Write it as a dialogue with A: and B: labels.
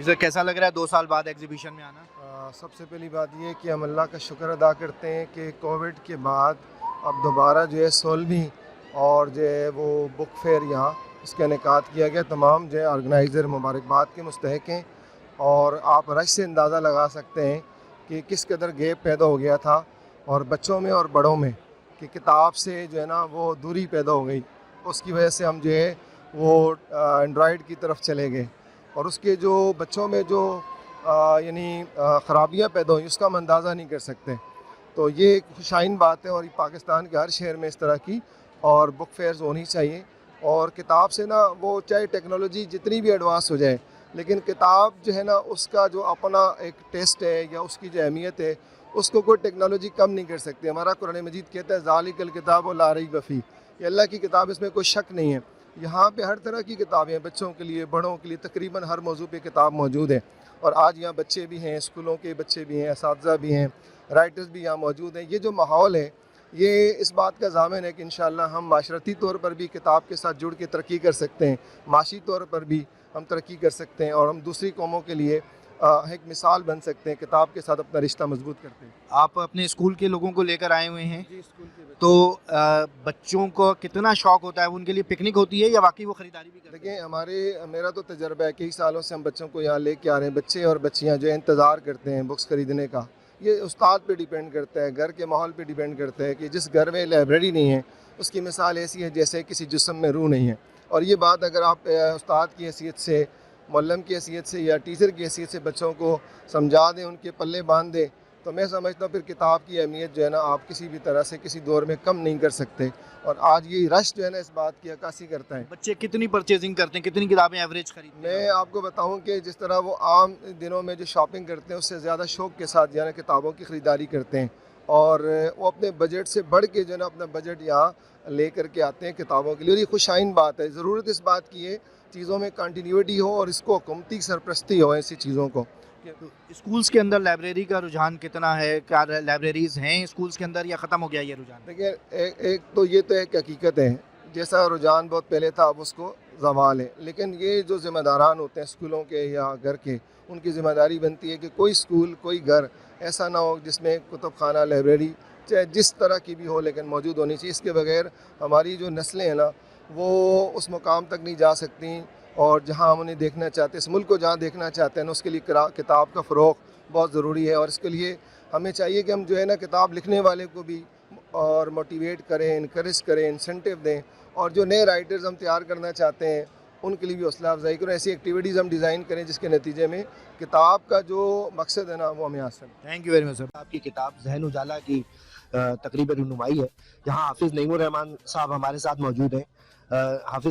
A: इसे कैसा लग रहा है 2 साल बाद एग्जीबिशन में आना?
B: सबसे पहली बात ये कि हम अल्लाह का शुक्र अदा करते हैं कि कोविड के बाद अब दोबारा जो है 16वीं और जो है वो बुक फेयर यहाँ इसका इनेकाद किया गया। तमाम जो है ऑर्गेनाइज़र मुबारकबाद के मुस्तहिक हैं और आप रश से अंदाज़ा लगा सकते हैं कि किस कदर गैप पैदा हो गया था और बच्चों में और बड़ों में कि किताब से जो है ना वो दूरी पैदा हो गई। उसकी वजह से हम जो है वो एंड्रॉयड की तरफ चले गए और उसके जो बच्चों में जो यानी ख़राबियाँ पैदा हुई उसका हम अंदाज़ा नहीं कर सकते। तो ये एक खुशाइन बात है और ये पाकिस्तान के हर शहर में इस तरह की और बुक फेयर्स होनी चाहिए। और किताब से ना वो चाहे टेक्नोलॉजी जितनी भी एडवांस हो जाए लेकिन किताब जो है ना उसका जो अपना एक टेस्ट है या उसकी जो अहमियत है उसको कोई टेक्नोलॉजी कम नहीं कर सकती। हमारा कुरान मजीद कहता है ज़ालिकल किताब व ला रैब फ़ीह, ये अल्लाह की किताब, इसमें कोई शक नहीं है। यहाँ पे हर तरह की किताबें हैं, बच्चों के लिए बड़ों के लिए तकरीबन हर मौजू पे किताब मौजूद है। और आज यहाँ बच्चे भी हैं, स्कूलों के बच्चे भी हैं, असातिज़ा भी हैं, राइटर्स भी यहाँ मौजूद हैं। ये जो माहौल है ये इस बात का ज़ामिन है कि इंशाअल्लाह हम माशरती तौर पर भी किताब के साथ जुड़ के तरक्की कर सकते हैं, माशी तौर पर भी हम तरक्की कर सकते हैं और हम दूसरी कौमों के लिए एक मिसाल बन सकते हैं, किताब के साथ अपना रिश्ता मजबूत करते हैं।
A: आप अपने स्कूल के लोगों को लेकर आए हुए हैं,
B: जी, स्कूल के
A: तो बच्चों को कितना शौक होता है, उनके लिए पिकनिक होती है या वाकई वो ख़रीदारी भी करते हैं?
B: देखिए मेरा तो तजर्बा है, कई सालों से हम बच्चों को यहाँ लेके आ रहे हैं। बच्चे और बच्चियाँ जो है इंतज़ार करते हैं बुक्स ख़रीदने का। ये उस्ताद पे डिपेंड करता है, घर के माहौल पे डिपेंड करता है कि जिस घर में लाइब्रेरी नहीं है उसकी मिसाल ऐसी है जैसे किसी जिस्म में रूह नहीं है। और ये बात अगर आप उस्ताद की हैसियत से, मुअल्लिम की हैसियत से या टीचर की हैसियत से बच्चों को समझा दें, उनके पल्ले बांध दें, तो मैं समझता हूँ फिर किताब की अहमियत जो है ना आप किसी भी तरह से किसी दौर में कम नहीं कर सकते। और आज ये रश जो है ना इस बात की अक्कासी करता है।
A: बच्चे कितनी परचेजिंग करते हैं, कितनी किताबें एवरेज खरीदते हैं?
B: मैं आपको बताऊं कि जिस तरह वो आम दिनों में जो शॉपिंग करते हैं उससे ज़्यादा शौक़ के साथ जो है ना किताबों की ख़रीदारी करते हैं और वो अपने बजट से बढ़ के जो है ना अपना बजट यहाँ ले कर के आते हैं किताबों के लिए। और ये खुशाइन बात है, ज़रूरत इस बात की है चीज़ों में कंटिन्यूटी हो और इसको हुकूमती सरपरस्ती हो ऐसी चीज़ों को।
A: तो स्कूल्स के अंदर लाइब्रेरी का रुझान कितना है? क्या लाइब्रेरीज़ हैं स्कूल्स के अंदर या ख़त्म हो गया ये रुझान?
B: देखिए एक तो ये तो एक हकीकत है, जैसा रुझान बहुत पहले था अब उसको ज़वाल है। लेकिन ये जो ज़िम्मेदारान होते हैं स्कूलों के या घर के, उनकी ज़िम्मेदारी बनती है कि कोई स्कूल कोई घर ऐसा ना हो जिसमें कुतुब खाना लाइब्रेरी चाहे जिस तरह की भी हो लेकिन मौजूद होनी चाहिए। इसके बगैर हमारी जो नस्लें हैं ना वो उस मुकाम तक नहीं जा सकती और जहाँ हम उन्हें देखना चाहते हैं, इस मुल्क को जहाँ देखना चाहते हैं ना उसके लिए किताब का फ़रोग़ बहुत ज़रूरी है। और इसके लिए हमें चाहिए कि हम जो है ना किताब लिखने वाले को भी और मोटिवेट करें, इनकरेज करें, इंसेंटिव दें और जो नए राइटर्स हम तैयार करना चाहते हैं उनके लिए भी हौसला अफजाई करें। ऐसी एक्टिविटीज़ हम डिज़ाइन करें जिसके नतीजे में किताब का जो मकसद है ना वो हमें हासिल।
A: Thank you very much sir. आपकी किताब ज़हन उजाला की तकरीबन रुनुमाई है। यहाँ हाफिज़ नईमुर रहमान साहब हमारे साथ मौजूद हैं। हाफिज़